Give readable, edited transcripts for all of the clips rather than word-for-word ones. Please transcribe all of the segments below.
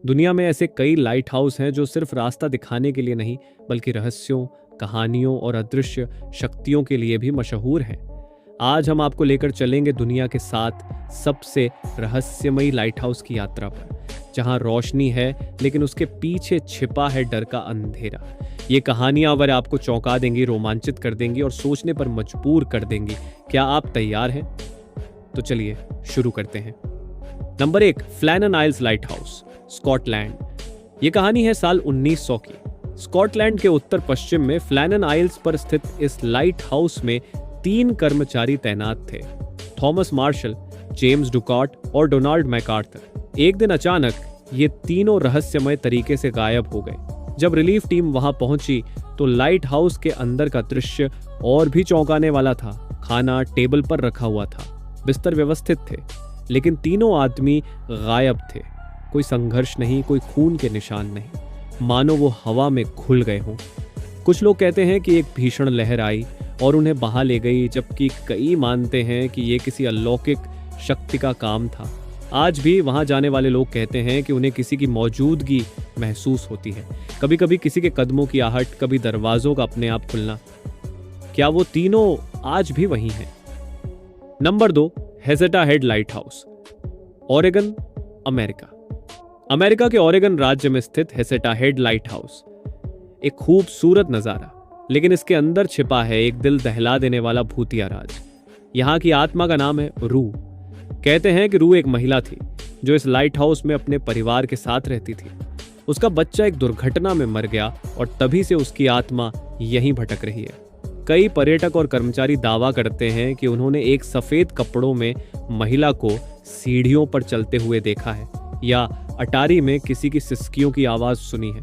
दुनिया में ऐसे कई लाइट हाउस हैं जो सिर्फ रास्ता दिखाने के लिए नहीं, बल्कि रहस्यों, कहानियों और अदृश्य शक्तियों के लिए भी मशहूर हैं। आज हम आपको लेकर चलेंगे दुनिया के 7 सबसे रहस्यमयी लाइट हाउस की यात्रा पर, जहां रोशनी है लेकिन उसके पीछे छिपा है डर का अंधेरा। ये कहानियां अगर आपको चौंका देंगी, रोमांचित कर देंगी और सोचने पर मजबूर कर देंगी। क्या आप तैयार हैं? तो चलिए शुरू करते हैं। नंबर 1, फ्लैनन आइल्स लाइट हाउस, स्कॉटलैंड। ये कहानी है साल 1900 की। स्कॉटलैंड के उत्तर पश्चिम में फ्लैनन आइल्स पर स्थित इस लाइट हाउस में 3 कर्मचारी तैनात थे, थॉमस मार्शल, जेम्स डुकॉट और डोनाल्ड मैकार्थर। एक दिन अचानक ये तीनों रहस्यमय तरीके से गायब हो गए। जब रिलीफ टीम वहां पहुंची तो लाइट हाउस के अंदर का दृश्य और भी चौंकाने वाला था। खाना टेबल पर रखा हुआ था, बिस्तर व्यवस्थित थे, लेकिन तीनों आदमी गायब थे। कोई संघर्ष नहीं, कोई खून के निशान नहीं, मानो वो हवा में घुल गए हों। कुछ लोग कहते हैं कि एक भीषण लहर आई और उन्हें बहा ले गई, जबकि कई मानते हैं कि ये किसी अलौकिक शक्ति का काम था। आज भी वहां जाने वाले लोग कहते हैं कि उन्हें किसी की मौजूदगी महसूस होती है, कभी कभी किसी के कदमों की आहट, कभी दरवाजों का अपने आप खुलना। क्या वो तीनों आज भी वहीं हैं? Number 2, Heceta head lighthouse, Oregon, America. America के ओरेगन राज्य में स्थित हेसेटा हेड लाइट हाउस एक खूबसूरत नजारा, लेकिन इसके अंदर छिपा है एक दिल दहला देने वाला भूतिया राज। यहाँ की आत्मा का नाम है रू। कहते हैं कि रू एक महिला थी जो इस लाइट हाउस में अपने परिवार के साथ रहती थी। उसका बच्चा एक दुर्घटना में मर गया और तभी से उसकी आत्मा यहीं भटक रही है। कई पर्यटक और कर्मचारी दावा करते हैं कि उन्होंने एक सफेद कपड़ों में महिला को सीढ़ियों पर चलते हुए देखा है या अटारी में किसी की सिसकियों की आवाज सुनी है।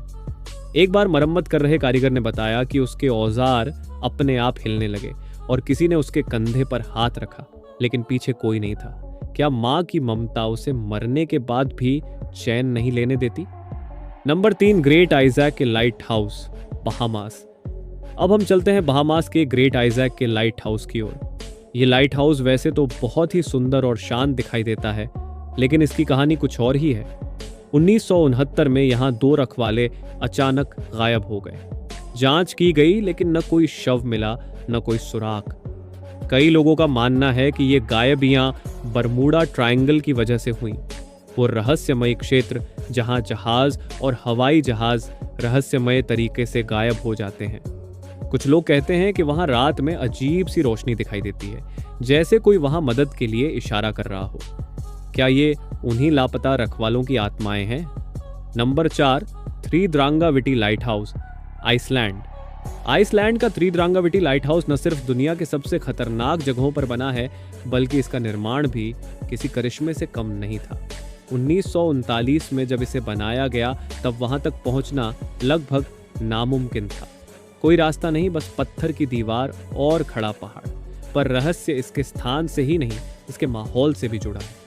एक बार मरम्मत कर रहे कारीगर ने बताया कि उसके औजार अपने आप हिलने लगे और किसी ने उसके कंधे पर हाथ रखा, लेकिन पीछे कोई नहीं था। क्या मां की ममता उसे मरने के बाद भी चैन नहीं लेने देती? नंबर 3, ग्रेट आइजैक के लाइट हाउस, बहामास। अब हम चलते हैं बहामास के ग्रेट आइजैक के लाइट हाउस की ओर। ये लाइट हाउस वैसे तो बहुत ही सुंदर और शांत दिखाई देता है, लेकिन इसकी कहानी कुछ और ही है। 1969 में यहाँ 2 रखवाले अचानक गायब हो गए। जांच की गई, लेकिन न कोई शव मिला, न कोई सुराग। कई लोगों का मानना है कि ये गायबियां बरमूडा ट्रायंगल की वजह से हुई, वो रहस्यमय क्षेत्र जहां जहाज और हवाई जहाज रहस्यमय तरीके से गायब हो जाते हैं। कुछ लोग कहते हैं कि वहां रात में अजीब सी रोशनी दिखाई देती है, जैसे कोई वहां मदद के लिए इशारा कर रहा हो। क्या ये उन्हीं लापता रखवालों की आत्माएं हैं? Number 4, Thridrangaviti lighthouse, Iceland. Iceland का थ्रीद्रांगाविटी लाइट हाउस न सिर्फ दुनिया के सबसे खतरनाक जगहों पर बना है, बल्कि इसका निर्माण भी किसी करिश्मे से कम नहीं था। 1939 में जब इसे बनाया गया तब वहां तक पहुंचना लगभग नामुमकिन था। कोई रास्ता नहीं, बस पत्थर की दीवार और खड़ा पहाड़। पर रहस्य इसके स्थान से ही नहीं, इसके माहौल से भी जुड़ा है।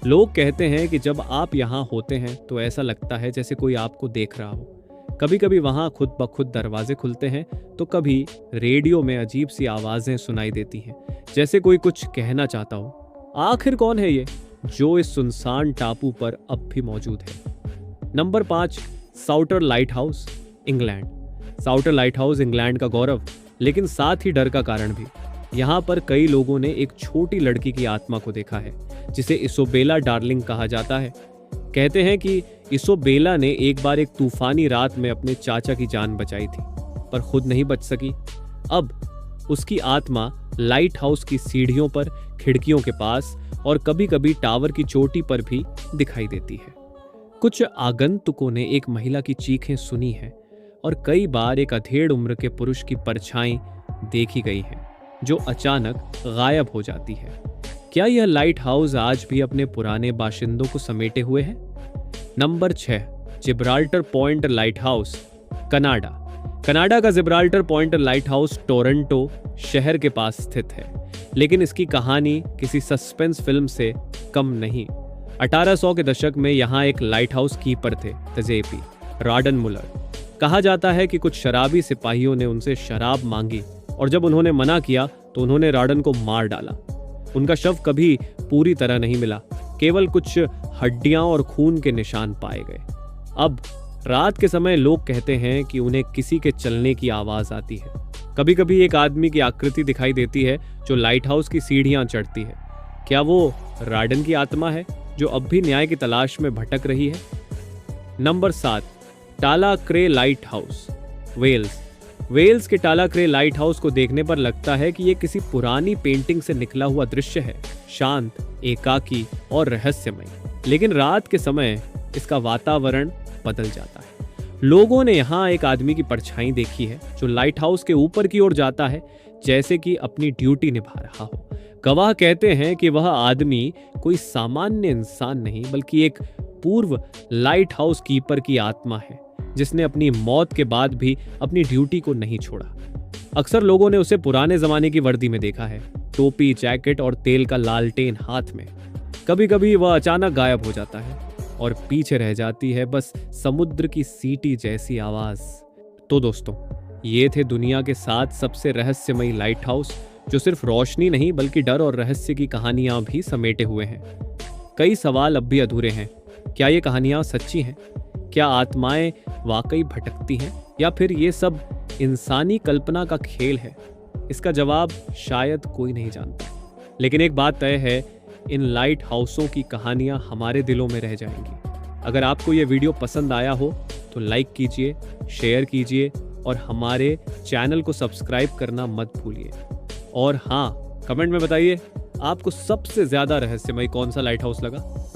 लोग कहते हैं कि जब आप यहाँ होते हैं तो ऐसा लगता है जैसे कोई आपको देख रहा हो। कभी कभी वहाँ खुद ब खुद दरवाजे खुलते हैं, तो कभी रेडियो में अजीब सी आवाजें सुनाई देती हैं, जैसे कोई कुछ कहना चाहता हो। आखिर कौन है ये जो इस सुनसान टापू पर अब भी मौजूद है? Number 5, Souter lighthouse, England. Souter lighthouse England का गौरव, लेकिन साथ ही डर का कारण भी। यहाँ पर कई लोगों ने एक छोटी लड़की की आत्मा को देखा है, जिसे इसोबेला डार्लिंग कहा जाता है। कहते हैं कि इसोबेला ने एक बार एक तूफानी रात में अपने चाचा की जान बचाई थी, पर खुद नहीं बच सकी। अब उसकी आत्मा लाइट हाउस की सीढ़ियों पर, खिड़कियों के पास और कभी कभी टावर की चोटी पर भी दिखाई देती है। कुछ आगंतुकों ने एक महिला की चीखें सुनी हैं और कई बार एक अधेड़ उम्र के पुरुष की परछाई देखी गई है जो अचानक गायब हो जाती है। क्या यह लाइट हाउस आज भी अपने पुराने बाशिंदों को समेटे हुए है? Number 6, Gibraltar point lighthouse, Canada. Canada का Gibraltar point lighthouse Toronto शहर के पास स्थित है, लेकिन इसकी कहानी किसी सस्पेंस फिल्म से कम नहीं। 1800 के दशक में यहाँ एक लाइट हाउस कीपर थे, तजेपी रॉडन मुलर। कहा जाता है कि कुछ शराबी सिपाहियों ने उनसे शराब मांगी और जब उन्होंने मना किया तो उन्होंने रॉडन को मार डाला। उनका शव कभी पूरी तरह नहीं मिला, केवल कुछ हड्डियां और खून के निशान पाए गए। अब रात के समय लोग कहते हैं कि उन्हें किसी के चलने की आवाज आती है। कभी कभी एक आदमी की आकृति दिखाई देती है जो लाइट हाउस की सीढ़ियां चढ़ती है। क्या वो राडन की आत्मा है जो अब भी न्याय की तलाश में भटक रही है? नंबर 7, टाला क्रे लाइट हाउस, वेल्स। वेल्स के टाला क्रे लाइट हाउस को देखने पर लगता है कि ये किसी पुरानी पेंटिंग से निकला हुआ दृश्य है, शांत, एकाकी और रहस्यमय। लेकिन रात के समय इसका वातावरण बदल जाता है। लोगों ने यहाँ एक आदमी की परछाई देखी है जो लाइट हाउस के ऊपर की ओर जाता है, जैसे कि अपनी ड्यूटी निभा रहा हो। गवाह कहते हैं कि वह आदमी कोई सामान्य इंसान नहीं बल्कि एक पूर्व लाइट हाउस कीपर की आत्मा है जिसने अपनी मौत के बाद भी अपनी ड्यूटी को नहीं छोड़ा। अक्सर लोगों ने उसे पुराने जमाने की वर्दी में देखा है, टोपी, जैकेट और तेल का लालटेन हाथ में। कभी कभी वह अचानक गायब हो जाता है और पीछे रह जाती है बस समुद्र की सीटी जैसी आवाज। तो दोस्तों, ये थे दुनिया के 7 सबसे रहस्यमयी लाइट हाउस जो सिर्फ रोशनी नहीं बल्कि डर और रहस्य की कहानियां भी समेटे हुए हैं। कई सवाल अब भी अधूरे हैं। क्या ये कहानियां सच्ची हैं? क्या आत्माएं वाकई भटकती हैं या फिर ये सब इंसानी कल्पना का खेल है? इसका जवाब शायद कोई नहीं जानता। लेकिन एक बात तय है, इन लाइट हाउसों की कहानियां हमारे दिलों में रह जाएंगी। अगर आपको ये वीडियो पसंद आया हो तो लाइक कीजिए, शेयर कीजिए और हमारे चैनल को सब्सक्राइब करना मत भूलिए। और हाँ, कमेंट में बताइए आपको सबसे ज्यादा रहस्यमय कौन सा लाइट हाउस लगा।